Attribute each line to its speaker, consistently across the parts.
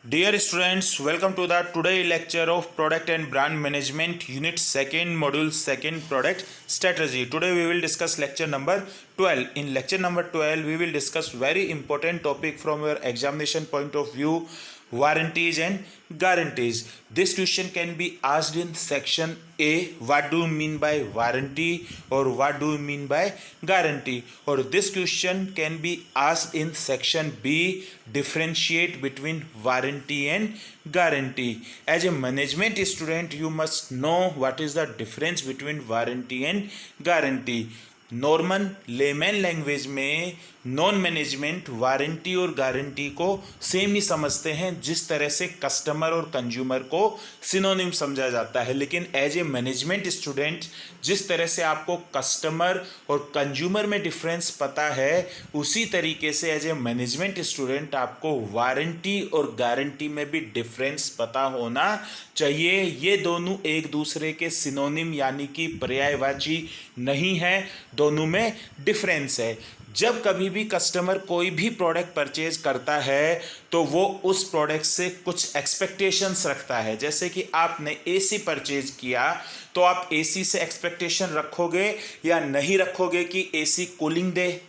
Speaker 1: Dear students, welcome to the today lecture of Product and Brand Management Unit 2nd Module 2nd Product Strategy. Today we will discuss lecture number 12. In lecture number 12 we will discuss very important topic from your examination point of view, warranties and guarantees. This question can be asked in section A, what do you mean by warranty, or what do you mean by guarantee, or this question can be asked in section B, differentiate between warranty and guarantee. As a management student you must know what is the difference between warranty and guarantee. Normal layman language में non management warranty और guarantee को same ही समझते हैं जिस तरह से customer और consumer को सिनोनिम समझा जाता है, लेकिन एज ए मैनेजमेंट स्टूडेंट जिस तरह से आपको कस्टमर और कंज्यूमर में डिफरेंस पता है उसी तरीके से एज ए मैनेजमेंट स्टूडेंट आपको वारंटी और गारंटी में भी डिफरेंस पता होना चाहिए। ये दोनों एक दूसरे के सिनोनिम यानी कि पर्यायवाची नहीं है, दोनों में डिफरेंस है। जब कभी भी कस्टमर कोई भी प्रोडक्ट परचेज करता है तो वो उस प्रोडक्ट से कुछ एक्सपेक्टेशंस रखता है। जैसे कि आपने एसी परचेज किया तो आप एसी से एक्सपेक्टेशन रखोगे या नहीं रखोगे कि एसी कूलिंग दे।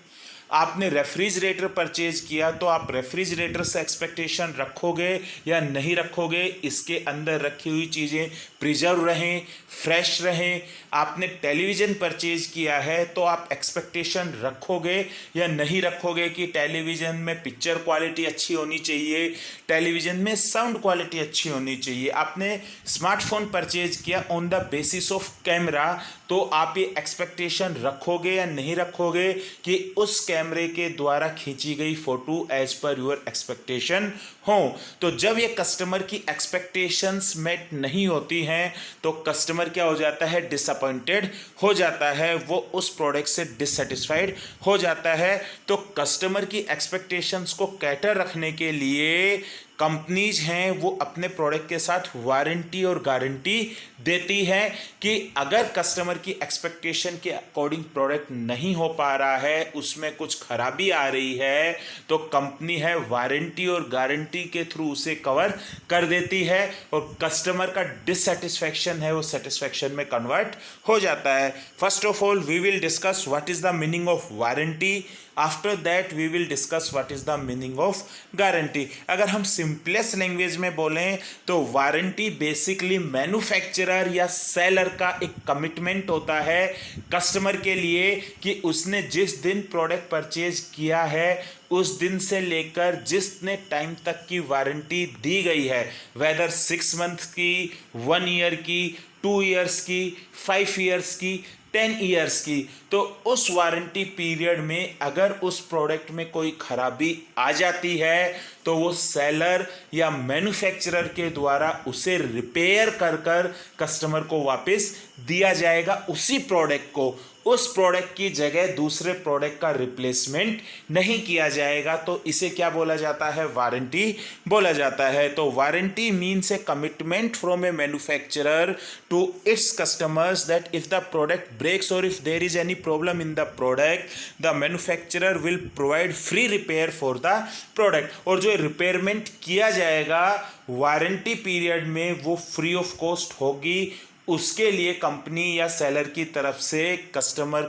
Speaker 1: आपने रेफ्रिजरेटर परचेज किया तो आप रेफ्रिजरेटर से एक्सपेक्टेशन रखोगे या नहीं रखोगे, इसके अंदर रखी हुई चीज़ें प्रिजर्व रहें, फ्रेश रहें। आपने टेलीविज़न परचेज किया है तो आप एक्सपेक्टेशन रखोगे या नहीं रखोगे कि टेलीविज़न में पिक्चर क्वालिटी अच्छी होनी चाहिए, टेलीविज़न में साउंड क्वालिटी अच्छी होनी चाहिए। आपने स्मार्टफोन परचेज किया on the basis of camera तो आप ये एक्सपेक्टेशन रखोगे या नहीं रखोगे कि उस कैमरे के द्वारा खींची गई photo as per your expectation हो। तो जब ये कस्टमर की एक्सपेक्टेशंस मेट नहीं होती हैं तो कस्टमर क्या हो जाता है, डिसअपॉइंटेड हो जाता है, वो उस प्रोडक्ट से डिससेटिस्फाइड हो जाता है। तो कस्टमर की एक्सपेक्टेशंस को कैटर रखने के लिए कंपनीज हैं वो अपने प्रोडक्ट के साथ वारंटी और गारंटी देती है कि अगर कस्टमर की एक्सपेक्टेशन के अकॉर्डिंग प्रोडक्ट नहीं हो पा रहा है, उसमें कुछ खराबी आ रही है, तो कंपनी है वारंटी और गारंटी के थ्रू उसे कवर कर देती है और कस्टमर का डिससेटिस्फैक्शन है वो सेटिस्फैक्शन में कन्वर्ट हो जाता है। First of all we will discuss what is the meaning of warranty, after that we will discuss what is the meaning of guarantee. अगर हम सिंपलेस्ट लैंग्वेज में बोलें तो वारंटी बेसिकली मैन्युफैक्चरर या सेलर का एक कमिटमेंट होता है कस्टमर के लिए कि उसने जिस दिन प्रोडक्ट परचेज किया है उस दिन से लेकर जितने टाइम तक की वारंटी दी गई है, वेदर 6 मंथ की, 1 ईयर की, 2 ईयर्स की, 5 ईयर्स की, 10 ईयर्स की, तो उस वारंटी पीरियड में अगर उस प्रोडक्ट में कोई खराबी आ जाती है तो वो सेलर या मैन्युफैक्चरर के द्वारा उसे रिपेयर कर कर कस्टमर को वापस दिया जाएगा उसी प्रोडक्ट को। उस प्रोडक्ट की जगह दूसरे प्रोडक्ट का रिप्लेसमेंट नहीं किया जाएगा, तो इसे क्या बोला जाता है, वारंटी बोला जाता है। तो warranty means a commitment from a manufacturer to its customers that if the product breaks और if there is any problem in the product the manufacturer will provide free repair for the product. और जो repayment किया जाएगा warranty period में वो free of cost होगी, उसके लिए कंपनी या सेलर की तरफ से कस्टमर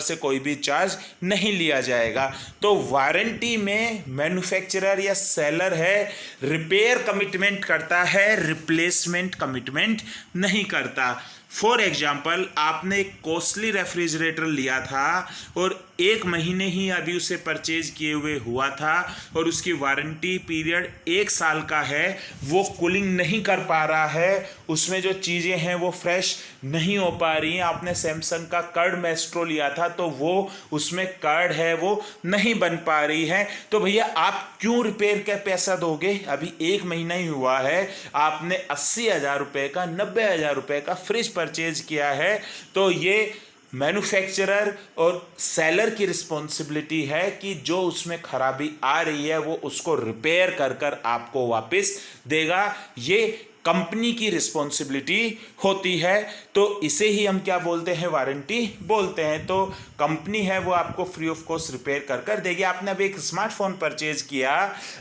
Speaker 1: से कोई भी चार्ज नहीं लिया जाएगा। तो वारंटी में मैन्युफैक्चरर या सेलर है रिपेयर कमिटमेंट करता है, रिप्लेसमेंट कमिटमेंट नहीं करता। फॉर एग्जाम्पल आपने एक कॉस्टली रेफ्रिजरेटर लिया था और 1 महीने ही अभी उसे परचेज किए हुए हुआ था और उसकी वारंटी पीरियड 1 साल का है, वो कूलिंग नहीं कर पा रहा है, उसमें जो चीज़ें हैं वो फ्रेश नहीं हो पा रही हैं। आपने सैमसंग का कर्ड मैस्ट्रो लिया था तो वो उसमें कर्ड है वो नहीं बन पा रही है, तो भैया आप क्यों रिपेयर का पैसा दोगे? अभी 1 महीना ही हुआ है, आपने 80,000 रुपये का, 90,000 रुपये का फ्रिज परचेज किया है, तो ये मैन्युफैक्चरर और सेलर की रिस्पॉन्सिबिलिटी है कि जो उसमें खराबी आ रही है वो उसको रिपेयर कर कर आपको वापस देगा। ये कंपनी की रिस्पॉन्सिबिलिटी होती है। तो इसे ही हम क्या बोलते हैं, वारंटी बोलते हैं। तो कंपनी है वो आपको फ्री ऑफ कॉस्ट रिपेयर कर देगी। आपने अभी एक स्मार्टफोन परचेज किया,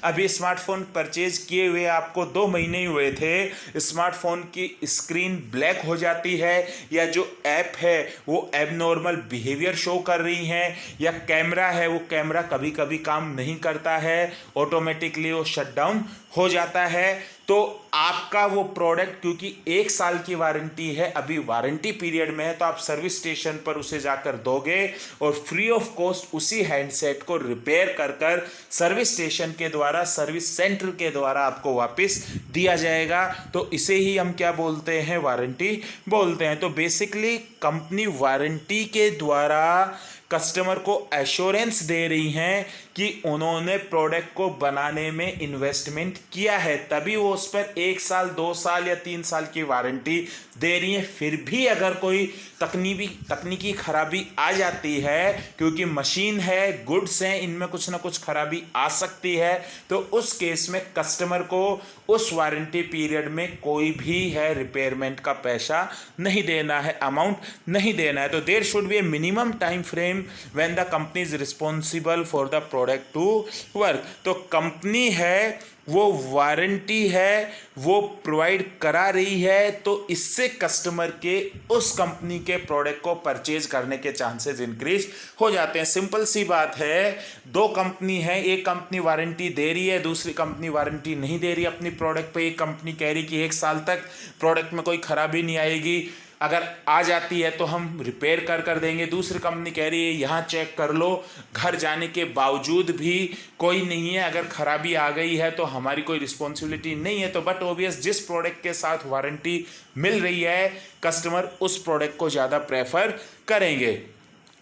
Speaker 1: अभी स्मार्टफोन परचेज किए हुए आपको 2 महीने ही हुए थे, स्मार्टफोन की स्क्रीन ब्लैक हो जाती है, या जो ऐप है वो एबनॉर्मल बिहेवियर शो कर रही है, या कैमरा है वो कैमरा कभी कभी काम नहीं करता है, ऑटोमेटिकली वो शट डाउन हो जाता है, तो आपका वो प्रोडक्ट, क्योंकि 1 साल की वारंटी है, अभी वारंटी पीरियड में है, तो आप सर्विस स्टेशन पर उसे जाकर दोगे और फ्री ऑफ कॉस्ट उसी हैंडसेट को रिपेयर कर सर्विस स्टेशन के द्वारा, सर्विस सेंटर के द्वारा आपको वापस दिया जाएगा। तो इसे ही हम क्या बोलते हैं, वारंटी बोलते हैं। तो बेसिकली कंपनी वारंटी के द्वारा कस्टमर को एश्योरेंस दे रही हैं कि उन्होंने प्रोडक्ट को बनाने में इन्वेस्टमेंट किया है, तभी वो उस पर 1 साल 2 साल या 3 साल की वारंटी दे रही है। फिर भी अगर कोई तकनीकी खराबी आ जाती है, क्योंकि मशीन है, गुड्स हैं, इनमें कुछ ना कुछ खराबी आ सकती है, तो उस केस में कस्टमर को उस वारंटी पीरियड में कोई भी है रिपेयरमेंट का पैसा नहीं देना है, अमाउंट नहीं देना है। तो there should be a minimum time frame when the company is responsible for the product to work. तो कंपनी है वो वारंटी है वो प्रोवाइड करा रही है, तो इससे कस्टमर के उस कंपनी के प्रोडक्ट को परचेज करने के चांसेस इंक्रीज हो जाते हैं। सिंपल सी बात है, 2 कंपनी है, एक कंपनी वारंटी दे रही है, दूसरी कंपनी वारंटी नहीं दे रही अपनी प्रोडक्ट पे। एक कंपनी कह रही कि 1 साल तक प्रोडक्ट में कोई खराबी नहीं आएगी, अगर आ जाती है तो हम रिपेयर कर देंगे। दूसरी कंपनी कह रही है यहाँ चेक कर लो, घर जाने के बावजूद भी कोई नहीं है, अगर खराबी आ गई है तो हमारी कोई रिस्पॉन्सिबिलिटी नहीं है। तो बट ऑब्वियस, जिस प्रोडक्ट के साथ वारंटी मिल रही है, कस्टमर उस प्रोडक्ट को ज़्यादा प्रेफर करेंगे।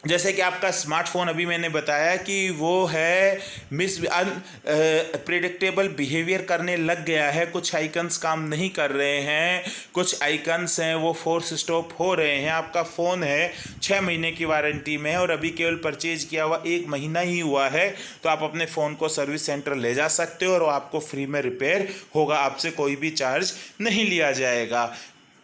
Speaker 1: जैसे कि आपका स्मार्टफोन अभी मैंने बताया कि वो है प्रिडिक्टेबल बिहेवियर करने लग गया है, कुछ आइकन्स काम नहीं कर रहे हैं, कुछ आइकन्स हैं वो फोर्स स्टॉप हो रहे हैं। आपका फ़ोन है 6 महीने की वारंटी में है और अभी केवल परचेज किया हुआ 1 महीना ही हुआ है, तो आप अपने फ़ोन को सर्विस सेंटर ले जा सकते हो और आपको फ्री में रिपेयर होगा, आपसे कोई भी चार्ज नहीं लिया जाएगा।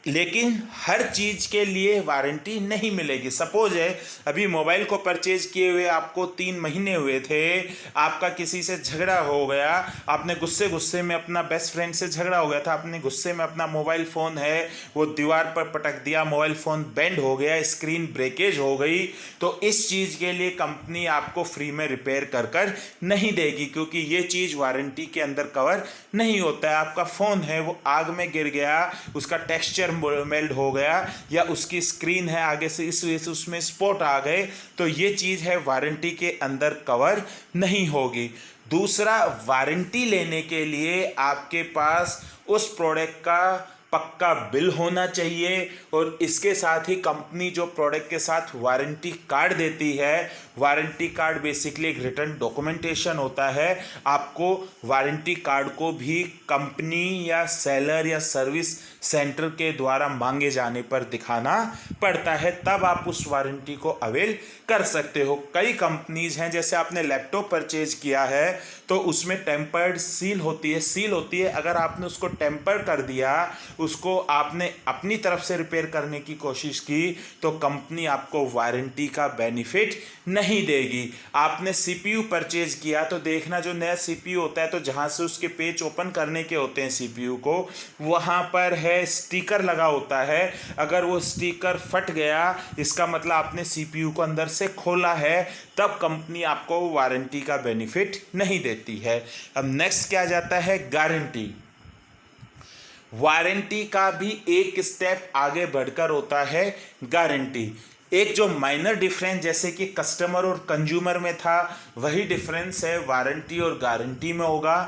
Speaker 1: लेकिन हर चीज़ के लिए वारंटी नहीं मिलेगी। सपोज है अभी मोबाइल को परचेज किए हुए आपको 3 महीने हुए थे, आपका किसी से झगड़ा हो गया, आपने गुस्से में अपना बेस्ट फ्रेंड से झगड़ा हो गया था, आपने गुस्से में अपना मोबाइल फ़ोन है वो दीवार पर पटक दिया, मोबाइल फ़ोन बेंड हो गया, स्क्रीन ब्रेकेज हो गई, तो इस चीज़ के लिए कंपनी आपको फ्री में रिपेयर कर नहीं देगी, क्योंकि ये चीज़ वारंटी के अंदर कवर नहीं होता है। आपका फ़ोन है वो आग में गिर गया, उसका टेक्सचर मेल्ट हो गया, या उसकी स्क्रीन है आगे से इस वजह से उसमें स्पॉट आ गए, तो ये चीज़ है वारंटी के अंदर कवर नहीं होगी। दूसरा, वारंटी लेने के लिए आपके पास उस प्रोडक्ट का पक्का बिल होना चाहिए, और इसके साथ ही कंपनी जो प्रोडक्ट के साथ वारंटी कार्ड देती है, वारंटी कार्ड बेसिकली एक रिटर्न डॉक्यूमेंटेशन होता है। आपको वारंटी कार्ड को भी कंपनी या सेलर या सर्विस सेंटर के द्वारा मांगे जाने पर दिखाना पड़ता है, तब आप उस वारंटी को अवेल कर सकते हो। कई कंपनीज हैं, जैसे आपने लैपटॉप परचेज किया है तो उसमें टेम्पर्ड सील होती है, अगर आपने उसको टेम्पर कर दिया, उसको आपने अपनी तरफ से रिपेयर करने की कोशिश की, तो कंपनी आपको वारंटी का बेनिफिट नहीं देगी। आपने सीपीयू परचेज किया तो देखना, जो नया सीपीयू होता है तो जहाँ से उसके पेज ओपन करने के होते हैं सीपीयू को, वहाँ पर है स्टिकर लगा होता है, अगर वो स्टिकर फट गया इसका मतलब आपने सीपीयू को अंदर से खोला है, तब कंपनी आपको वारंटी का बेनिफिट नहीं देती है। अब नेक्स्ट क्या जाता है, गारंटी। वारंटी का भी एक स्टेप आगे बढ़कर होता है गारंटी। एक जो माइनर डिफरेंस जैसे कि कस्टमर और कंज्यूमर में था, वही डिफरेंस है वारंटी और गारंटी में होगा।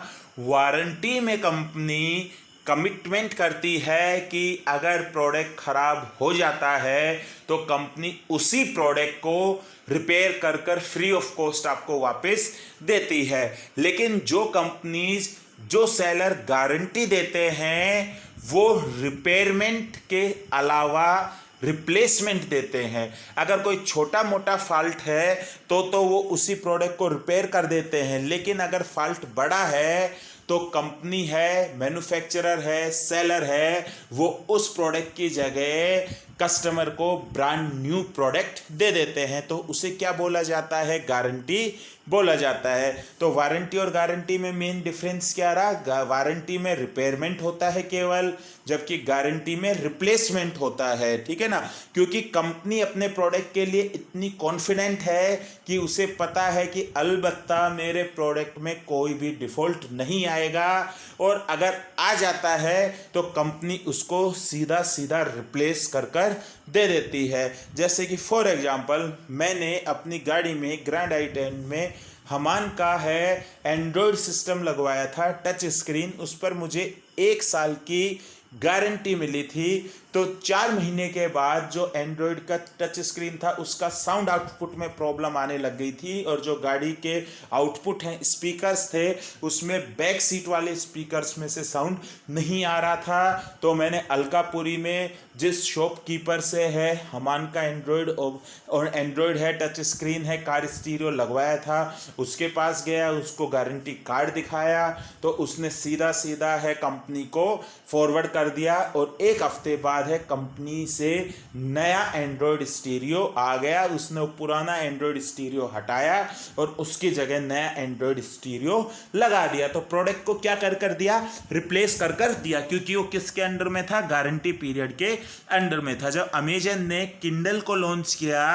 Speaker 1: वारंटी में कंपनी कमिटमेंट करती है कि अगर प्रोडक्ट खराब हो जाता है तो कंपनी उसी प्रोडक्ट को रिपेयर कर फ्री ऑफ कॉस्ट आपको वापस देती है। लेकिन जो कंपनीज, जो सेलर गारंटी देते हैं, वो रिपेयरमेंट के अलावा रिप्लेसमेंट देते हैं। अगर कोई छोटा मोटा फॉल्ट है तो वो उसी प्रोडक्ट को रिपेयर कर देते हैं, लेकिन अगर फॉल्ट बड़ा है तो कंपनी है, मैन्युफैक्चरर है, सेलर है, वो उस प्रोडक्ट की जगह कस्टमर को ब्रांड न्यू प्रोडक्ट दे देते हैं। तो उसे क्या बोला जाता है? गारंटी बोला जाता है। तो वारंटी और गारंटी में मेन डिफरेंस क्या रहा? वारंटी में रिपेयरमेंट होता है केवल, जबकि गारंटी में रिप्लेसमेंट होता है। ठीक है ना? क्योंकि कंपनी अपने प्रोडक्ट के लिए इतनी कॉन्फिडेंट है कि उसे पता है कि अलबत्ता मेरे प्रोडक्ट में कोई भी डिफॉल्ट नहीं आएगा, और अगर आ जाता है तो कंपनी उसको सीधा सीधा रिप्लेस कर दे देती है। जैसे कि फॉर एग्जांपल मैंने अपनी गाड़ी में ग्रैंड i10 में हमान का है एंड्रॉयड सिस्टम लगवाया था, टच स्क्रीन। उस पर मुझे 1 साल की गारंटी मिली थी। तो 4 महीने के बाद जो एंड्रॉयड का टच स्क्रीन था उसका साउंड आउटपुट में प्रॉब्लम आने लग गई थी, और जो गाड़ी के आउटपुट हैं स्पीकर्स थे उसमें बैक सीट वाले स्पीकर्स में से साउंड नहीं आ रहा था। तो मैंने अलकापुरी में जिस शॉपकीपर से है हमान का एंड्रॉयड और एंड्रॉयड है, टच स्क्रीन है, कार स्टीरियो लगवाया था, उसके पास गया, उसको गारंटी कार्ड दिखाया, तो उसने सीधा सीधा है कंपनी को फॉरवर्ड कर दिया, और 1 हफ्ते बाद है कंपनी से नया एंड्रॉयड स्टीरियो आ गया। उसने वो पुराना एंड्रॉयड स्टीरियो हटाया और उसकी जगह नया एंड्रॉयड स्टीरियो लगा दिया। तो प्रोडक्ट को क्या कर दिया? रिप्लेस कर दिया, क्योंकि वो किसके अंडर में था? गारंटी पीरियड के अंडर में था। जब अमेजन ने किंडल को लॉन्च किया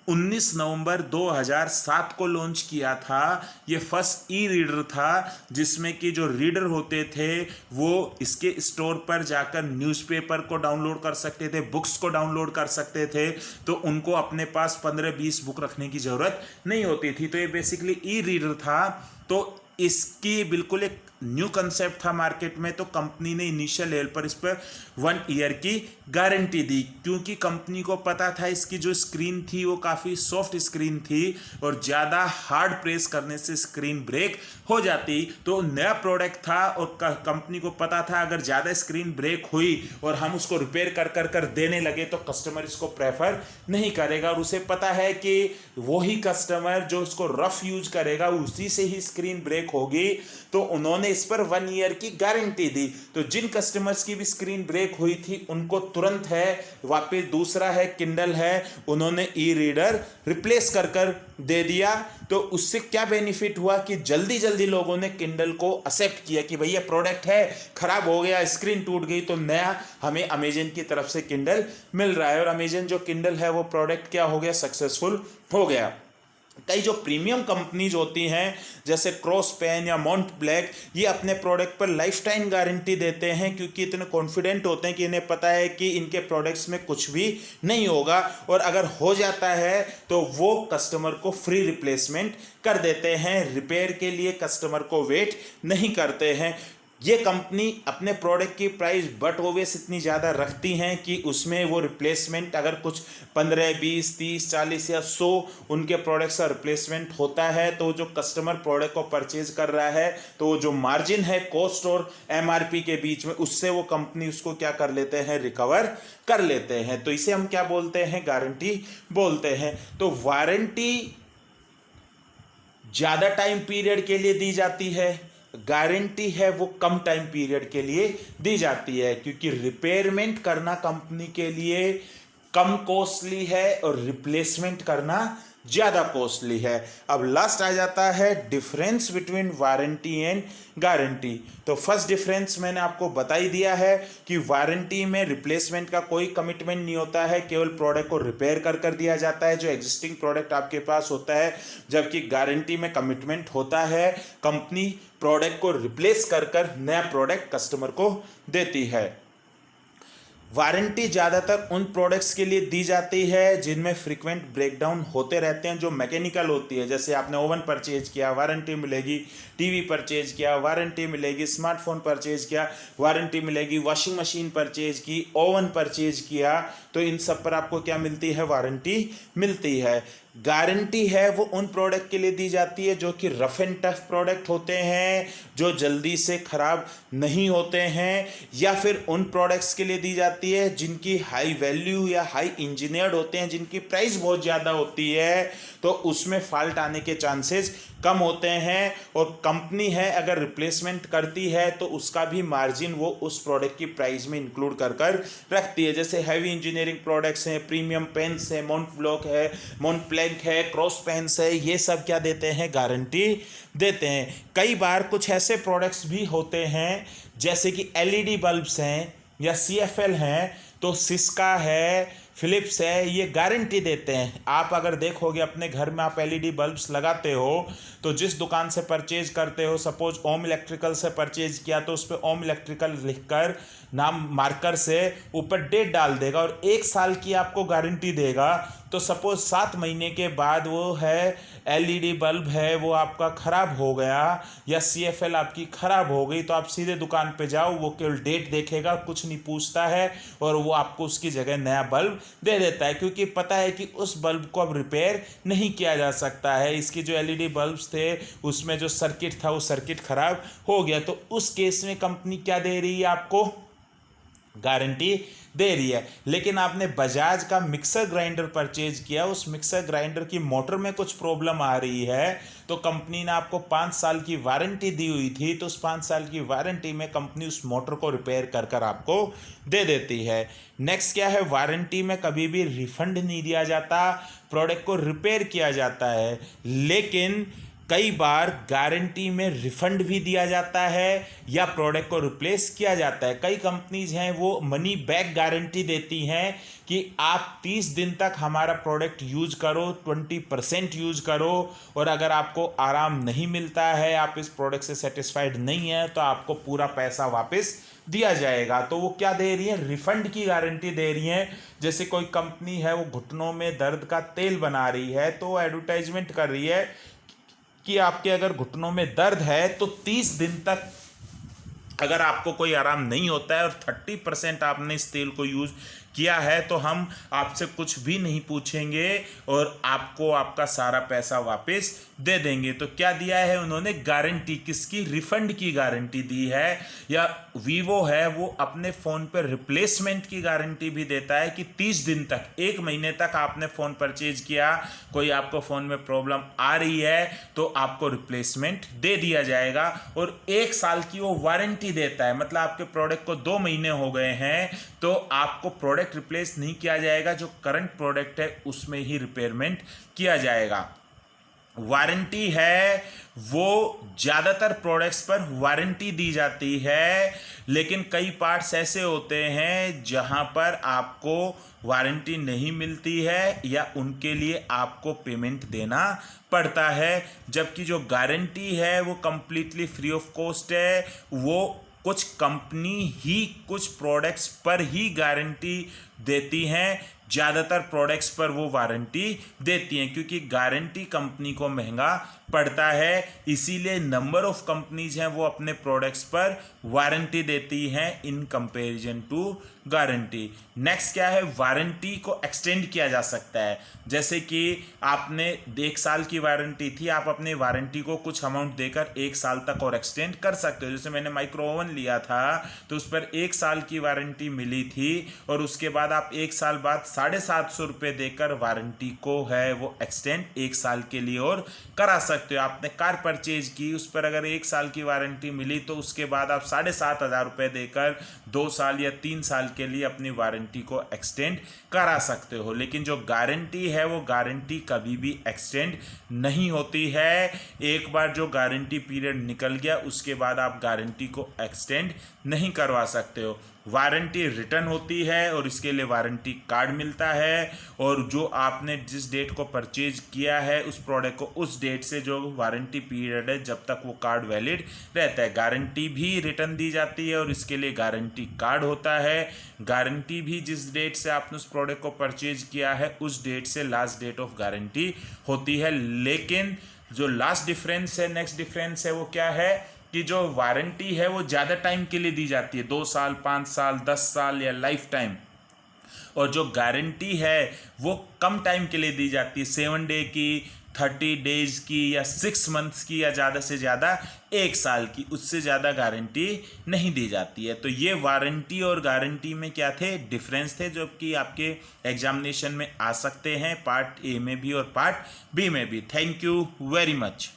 Speaker 1: 19 नवंबर 2007 को लॉन्च किया था, ये फर्स्ट ई रीडर था जिसमें कि जो रीडर होते थे वो इसके स्टोर पर जाकर न्यूज़पेपर को डाउनलोड कर सकते थे, बुक्स को डाउनलोड कर सकते थे। तो उनको अपने पास 15-20 बुक रखने की ज़रूरत नहीं होती थी। तो ये बेसिकली ई रीडर था। तो इसकी बिल्कुल एक न्यू कंसेप्ट था मार्केट में। तो कंपनी ने इनिशियल लेवल पर इस पर 1 ईयर की गारंटी दी, क्योंकि कंपनी को पता था इसकी जो स्क्रीन थी वो काफ़ी सॉफ्ट स्क्रीन थी और ज़्यादा हार्ड प्रेस करने से स्क्रीन ब्रेक हो जाती। तो नया प्रोडक्ट था और कंपनी को पता था अगर ज़्यादा स्क्रीन ब्रेक हुई और हम उसको रिपेयर कर देने लगे तो कस्टमर इसको प्रेफर नहीं करेगा, और उसे पता है कि वही कस्टमर जो इसको रफ यूज करेगा उसी से ही स्क्रीन ब्रेक होगी। तो उन्होंने इस पर 1 ईयर की गारंटी दी। तो जिन कस्टमर्स की भी स्क्रीन ब्रेक हुई थी उनको तुरंत है वापस, दूसरा है किंडल है, उन्होंने ई रीडर रिप्लेस कर दे दिया। तो उससे क्या बेनिफिट हुआ कि जल्दी जल्दी लोगों ने किंडल को एक्सेप्ट किया कि भैया प्रोडक्ट है, खराब हो गया, स्क्रीन टूट गई, तो नया हमें अमेजन की तरफ से किंडल मिल रहा है। और अमेजन जो किंडल है वो प्रोडक्ट क्या हो गया? सक्सेसफुल हो गया। कई जो प्रीमियम कंपनीज होती हैं जैसे क्रॉस पेन या माउंट ब्लैक, ये अपने प्रोडक्ट पर लाइफ टाइम गारंटी देते हैं, क्योंकि इतने कॉन्फिडेंट होते हैं कि इन्हें पता है कि इनके प्रोडक्ट्स में कुछ भी नहीं होगा, और अगर हो जाता है तो वो कस्टमर को फ्री रिप्लेसमेंट कर देते हैं। रिपेयर के लिए कस्टमर को वेट नहीं करते हैं। ये कंपनी अपने प्रोडक्ट की प्राइस बट ओवेस इतनी ज़्यादा रखती हैं कि उसमें वो रिप्लेसमेंट अगर कुछ 15, 20, 30, 40 या 100 उनके प्रोडक्ट्स का रिप्लेसमेंट होता है तो जो कस्टमर प्रोडक्ट को परचेज कर रहा है तो जो मार्जिन है कॉस्ट और एमआरपी के बीच में, उससे वो कंपनी उसको क्या कर लेते हैं? रिकवर कर लेते हैं। तो इसे हम क्या बोलते हैं? गारंटी बोलते हैं। तो वारंटी ज़्यादा टाइम पीरियड के लिए दी जाती है, गारंटी है वो कम टाइम पीरियड के लिए दी जाती है, क्योंकि रिपेयरमेंट करना कंपनी के लिए कम कॉस्टली है और रिप्लेसमेंट करना ज़्यादा कॉस्टली है। अब लास्ट आ जाता है difference between warranty and guarantee. तो फर्स्ट डिफरेंस मैंने आपको बता ही दिया है कि वारंटी में रिप्लेसमेंट का कोई कमिटमेंट नहीं होता है, केवल प्रोडक्ट को रिपेयर कर दिया जाता है जो एग्जिस्टिंग प्रोडक्ट आपके पास होता है, जबकि गारंटी में कमिटमेंट होता है, कंपनी प्रोडक्ट को रिप्लेस कर नया प्रोडक्ट कस्टमर को देती है। वारंटी ज़्यादातर उन प्रोडक्ट्स के लिए दी जाती है जिनमें फ्रीक्वेंट ब्रेकडाउन होते रहते हैं, जो मैकेनिकल होती है। जैसे आपने ओवन परचेज किया, वारंटी मिलेगी, टीवी परचेज किया, वारंटी मिलेगी, स्मार्टफोन परचेज किया, वारंटी मिलेगी, वॉशिंग मशीन परचेज की, ओवन परचेज किया, तो इन सब पर आपको क्या मिलती है? वारंटी मिलती है। गारंटी है वो उन प्रोडक्ट के लिए दी जाती है जो कि रफ एंड टफ प्रोडक्ट होते हैं, जो जल्दी से ख़राब नहीं होते हैं, या फिर उन प्रोडक्ट्स के लिए दी जाती है जिनकी हाई वैल्यू या हाई इंजीनियर्ड होते हैं, जिनकी प्राइस बहुत ज़्यादा होती है, तो उसमें फॉल्ट आने के चांसेस कम होते हैं। और कंपनी है अगर रिप्लेसमेंट करती है तो उसका भी मार्जिन वो उस प्रोडक्ट की प्राइस में इंक्लूड कर रखती है। जैसे हैवी इंजीनियरिंग प्रोडक्ट्स हैं, प्रीमियम पेन्स है, मोंटब्लॉक है, मोंटप्लैंक है, क्रॉस पेन्स है, ये सब क्या देते हैं, गारंटी देते हैं। कई बार कुछ ऐसे प्रोडक्ट्स भी होते हैं जैसे कि एलईडी बल्ब्स हैं या सीएफएल हैं, तो सिस्का है, फिलिप्स है, ये गारंटी देते हैं। आप अगर देखोगे अपने घर में आप एलईडी बल्ब्स लगाते हो तो जिस दुकान से परचेज करते हो, सपोज ओम इलेक्ट्रिकल से परचेज किया तो उस पर ओम इलेक्ट्रिकल लिखकर नाम मार्कर से ऊपर डेट डाल देगा और 1 साल की आपको गारंटी देगा। तो सपोज 7 महीने के बाद वो है एलईडी बल्ब है वो आपका ख़राब हो गया या सीएफएल आपकी ख़राब हो गई, तो आप सीधे दुकान पे जाओ, वो केवल डेट देखेगा, कुछ नहीं पूछता है और वो आपको उसकी जगह नया बल्ब दे देता है, क्योंकि पता है कि उस बल्ब को अब रिपेयर नहीं किया जा सकता है। इसकी जो एलईडी बल्ब्स थे उसमें जो सर्किट था वो सर्किट ख़राब हो गया। तो उस केस में कंपनी क्या दे रही है, आपको गारंटी दे रही है। लेकिन आपने बजाज का मिक्सर ग्राइंडर परचेज किया, उस मिक्सर ग्राइंडर की मोटर में कुछ प्रॉब्लम आ रही है, तो कंपनी ने आपको 5 साल की वारंटी दी हुई थी, तो उस 5 साल की वारंटी में कंपनी उस मोटर को रिपेयर कर आपको दे देती है। नेक्स्ट क्या है, वारंटी में कभी भी रिफंड नहीं दिया जाता, प्रोडक्ट को रिपेयर किया जाता है। लेकिन कई बार गारंटी में रिफंड भी दिया जाता है या प्रोडक्ट को रिप्लेस किया जाता है। कई कंपनीज हैं वो मनी बैक गारंटी देती हैं कि आप 30 दिन तक हमारा प्रोडक्ट यूज करो, 20% यूज करो, और अगर आपको आराम नहीं मिलता है, आप इस प्रोडक्ट से सेटिस्फाइड नहीं है, तो आपको पूरा पैसा वापस दिया जाएगा। तो वो क्या दे रही है, रिफंड की गारंटी दे रही है। जैसे कोई कंपनी है वो घुटनों में दर्द का तेल बना रही है, तो एडवर्टाइजमेंट कर रही है कि आपके अगर घुटनों में दर्द है तो 30 दिन तक अगर आपको कोई आराम नहीं होता है और 30% आपने इस तेल को यूज़ किया है तो हम आपसे कुछ भी नहीं पूछेंगे और आपको आपका सारा पैसा वापस दे देंगे। तो क्या दिया है उन्होंने, गारंटी, किसकी, रिफंड की गारंटी दी है। या वीवो है वो अपने फ़ोन पर रिप्लेसमेंट की गारंटी भी देता है कि 30 दिन तक, 1 महीने तक आपने फ़ोन परचेज किया, कोई आपको फ़ोन में प्रॉब्लम आ रही है तो आपको रिप्लेसमेंट दे दिया जाएगा। और 1 साल की वो वारंटी देता है, मतलब आपके प्रोडक्ट को 2 महीने हो गए हैं तो आपको प्रोडक्ट रिप्लेस नहीं किया जाएगा, जो करंट प्रोडक्ट है उसमें ही रिपेयरमेंट किया जाएगा। वारंटी है वो ज़्यादातर प्रोडक्ट्स पर वारंटी दी जाती है, लेकिन कई पार्ट्स ऐसे होते हैं जहां पर आपको वारंटी नहीं मिलती है या उनके लिए आपको पेमेंट देना पड़ता है। जबकि जो गारंटी है वो कंप्लीटली फ्री ऑफ कॉस्ट है। वो कुछ कंपनी ही कुछ प्रोडक्ट्स पर ही गारंटी देती हैं, ज़्यादातर प्रोडक्ट्स पर वो वारंटी देती हैं, क्योंकि गारंटी कंपनी को महंगा पड़ता है। इसीलिए नंबर ऑफ कंपनीज हैं वो अपने प्रोडक्ट्स पर वारंटी देती हैं in comparison to guarantee. Next क्या है, वारंटी को एक्सटेंड किया जा सकता है। जैसे कि आपने 1 साल की वारंटी थी, आप अपने वारंटी को कुछ अमाउंट देकर 1 साल तक और एक्सटेंड कर सकते हो। जैसे मैंने माइक्रो ओवन लिया था तो उस पर 1 साल की वारंटी मिली थी और उसके बाद आप 1 साल बाद 750 रुपये देकर वारंटी को है वो एक्सटेंड 1 साल के लिए और करा सकते हो। आपने कार परचेज की, उस पर अगर 1 साल की वारंटी मिली तो उसके बाद आप 7,500 रुपये देकर 2 साल या 3 साल के लिए अपनी वारंटी को एक्सटेंड करा सकते हो। लेकिन जो गारंटी है वो गारंटी कभी भी एक्सटेंड नहीं होती है। एक बार जो गारंटी पीरियड निकल गया उसके बाद आप गारंटी को एक्सटेंड नहीं करवा सकते हो। वारंटी रिटर्न होती है और इसके लिए वारंटी कार्ड मिलता है, और जो आपने जिस डेट को परचेज किया है उस प्रोडक्ट को, उस डेट से जो वारंटी पीरियड है जब तक वो कार्ड वैलिड रहता है। गारंटी भी रिटर्न दी जाती है और इसके लिए गारंटी कार्ड होता है। गारंटी भी जिस डेट से आपने उस प्रोडक्ट को परचेज किया है उस डेट से लास्ट डेट ऑफ गारंटी होती है। लेकिन जो लास्ट डिफरेंस है, नेक्स्ट डिफरेंस है, वो क्या है कि जो वारंटी है वो ज़्यादा टाइम के लिए दी जाती है, 2 साल, 5 साल, 10 साल या लाइफ टाइम। और जो गारंटी है वो कम टाइम के लिए दी जाती है, 7 डे की, 30 डेज की या 6 मंथ्स की या ज़्यादा से ज़्यादा 1 साल की, उससे ज़्यादा गारंटी नहीं दी जाती है। तो ये वारंटी और गारंटी में क्या थे, डिफरेंस थे, जो कि आपके एग्जामिनेशन में आ सकते हैं, पार्ट ए में भी और पार्ट बी में भी। Thank you very much.